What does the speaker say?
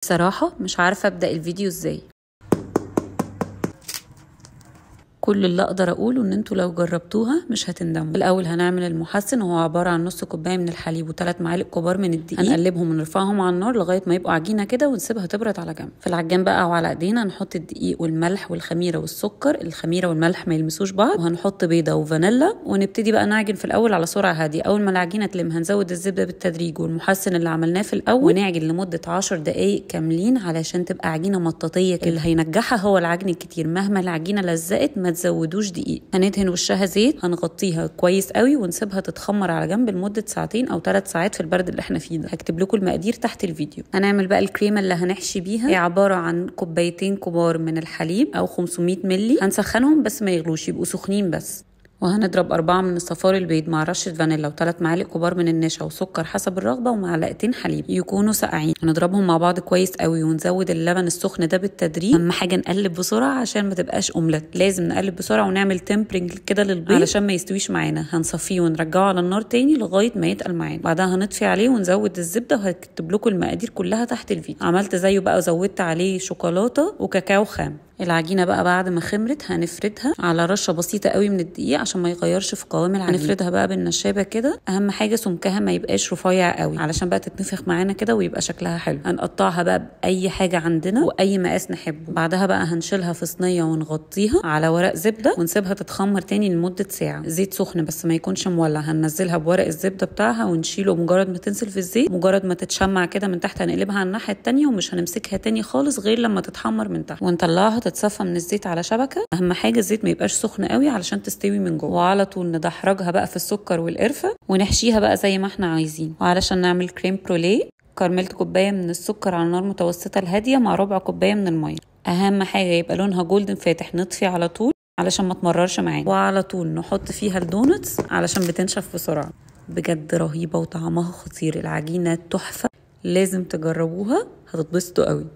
بصراحة مش عارفة أبدأ الفيديو ازاي. كل اللي اقدر اقوله ان انتوا لو جربتوها مش هتندموا. الاول هنعمل المحسن، وهو عباره عن نص كوبايه من الحليب و3 معالق كبار من الدقيق. هنقلبهم ونرفعهم على النار لغايه ما يبقوا عجينه كده، ونسيبها تبرد على جنب. في العجان بقى او على ايدينا هنحط الدقيق والملح والخميره والسكر. الخميره والملح ما يلمسوش بعض، وهنحط بيضه وفانيلا، ونبتدي بقى نعجن في الاول على سرعه هاديه. اول ما العجينه تلم هنزود الزبده بالتدريج والمحسن اللي عملناه في الاول، ونعجن لمده 10 دقائق كاملين علشان تبقى عجينه مطاطيه كده. اللي هينجحها هو العجن الكتير، مهما العجينه لزقت ما تزودوش دقيق. هندهن وشها زيت، هنغطيها كويس قوي ونسيبها تتخمر على جنب لمده ساعتين او 3 ساعات في البرد اللي احنا فيه ده. هكتب لكم المقادير تحت الفيديو. هنعمل بقى الكريمه اللي هنحشي بيها. هي عباره عن كوبايتين كبار من الحليب او 500 مللي. هنسخنهم بس ما يغلوش، يبقوا سخنين بس. وهنضرب 4 من صفار البيض مع رشة فانيلا و3 معالق كبار من النشا وسكر حسب الرغبة ومعلقتين حليب يكونوا ساقعين. هنضربهم مع بعض كويس قوي ونزود اللبن السخن ده بالتدريج. اهم حاجة نقلب بسرعة عشان ما تبقاش اومليت، لازم نقلب بسرعة ونعمل تمبرنج كده للبيض علشان ما يستويش معانا. هنصفيه ونرجعه على النار تاني لغاية ما يتقل معانا. بعدها هنطفي عليه ونزود الزبدة، وهكتب لكم المقادير كلها تحت الفيديو. عملت زيه بقى وزودت عليه شوكولاتة وكاكاو خام. العجينه بقى بعد ما خمرت هنفردها على رشه بسيطه قوي من الدقيق عشان ما يغيرش في قوام العجينه. هنفردها بقى بالنشابه كده. اهم حاجه سمكها ما يبقاش رفيع قوي علشان بقى تتنفخ معانا كده ويبقى شكلها حلو. هنقطعها بقى باي حاجه عندنا واي مقاس نحبه. بعدها بقى هنشيلها في صينيه ونغطيها على ورق زبده ونسيبها تتخمر تاني لمده ساعه. زيت سخن بس ما يكونش مولع. هننزلها بورق الزبده بتاعها ونشيله. مجرد ما تنزل في الزيت، مجرد ما تتشمع كده من تحت، هنقلبها على الناحيه التانيه ومش هنمسكها تاني خالص غير لما تتحمر من تحت، ونطلعها تتصفى من الزيت على شبكه. اهم حاجه الزيت ما يبقاش سخن قوي علشان تستوي من جوه. وعلى طول ندحرجها بقى في السكر والقرفه ونحشيها بقى زي ما احنا عايزين. وعلشان نعمل كريم بروليه كرملت كوبايه من السكر على نار متوسطه لهاديه مع ربع كوبايه من الميه. اهم حاجه يبقى لونها جولدن فاتح. نطفي على طول علشان ما تمررش معانا. وعلى طول نحط فيها الدونتس علشان بتنشف بسرعه. بجد رهيبه وطعمها خطير. العجينه تحفه، لازم تجربوها، هتتبسطوا قوي.